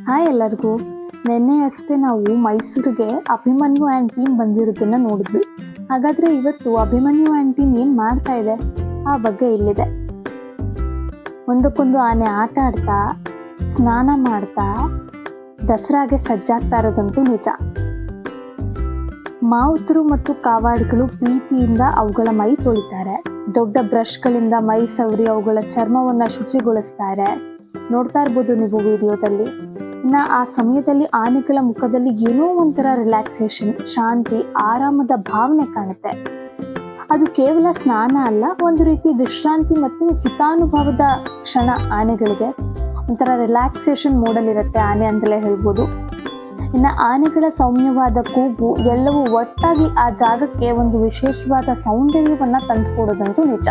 Hi ಎಲ್ಲರಿಗೂ. ನಿನ್ನೆ ಅಷ್ಟೇ ನಾವು ಮೈಸೂರಿಗೆ ಅಭಿಮನ್ಯು ಆ್ಯಂಡ್ ಟೀಮ್ ಬಂದಿರೋದನ್ನ ನೋಡಿದ್ವಿ. ಹಾಗಾದ್ರೆ ಇವತ್ತು ಅಭಿಮನ್ಯು ಆ್ಯಂಡ್ ಟೀಮ್ ಏನ್ ಮಾಡ್ತಾ ಇದೆ ಆ ಬಗ್ಗೆ ಇಲ್ಲಿದೆ. ಒಂದಕ್ಕೊಂದು ಆನೆ ಆಟ ಆಡ್ತಾ, ಸ್ನಾನ ಮಾಡ್ತಾ ದಸರಾಗೆ ಸಜ್ಜಾಗ್ತಾ ಇರೋದಂತೂ ನಿಜ. ಮಾವುತರು ಮತ್ತು ಕಾವಾಡಿಗಳು ಪ್ರೀತಿಯಿಂದ ಅವುಗಳ ಮೈ ತೊಳಿತಾರೆ. ದೊಡ್ಡ ಬ್ರಷ್ಗಳಿಂದ ಮೈ ಸವರಿ ಅವುಗಳ ಚರ್ಮವನ್ನ ಶುಚಿಗೊಳಿಸ್ತಾರೆ. ನೋಡ್ತಾ ಇರ್ಬೋದು ನೀವು ವಿಡಿಯೋದಲ್ಲಿ. ಇನ್ನ ಆ ಸಮಯದಲ್ಲಿ ಆನೆಗಳ ಮುಖದಲ್ಲಿ ಏನೋ ಒಂಥರ ರಿಲ್ಯಾಕ್ಸೇಷನ್, ಶಾಂತಿ, ಆರಾಮದ ಭಾವನೆ ಕಾಣುತ್ತೆ. ಅದು ಕೇವಲ ಸ್ನಾನ ಅಲ್ಲ, ಒಂದು ರೀತಿ ವಿಶ್ರಾಂತಿ ಮತ್ತು ಹಿತಾನುಭವದ ಕ್ಷಣ. ಆನೆಗಳಿಗೆ ಒಂಥರ ರಿಲ್ಯಾಕ್ಸೇಷನ್ ಮೋಡಲ್ಲಿರುತ್ತೆ ಆನೆ ಅಂತಲೇ ಹೇಳ್ಬೋದು. ಇನ್ನು ಆನೆಗಳ ಸೌಮ್ಯವಾದ ಕೂಗು ಎಲ್ಲವೂ ಒಟ್ಟಾಗಿ ಆ ಜಾಗಕ್ಕೆ ಒಂದು ವಿಶೇಷವಾದ ಸೌಂದರ್ಯವನ್ನ ತಂದುಕೊಡೋದಂತೂ ನಿಜ.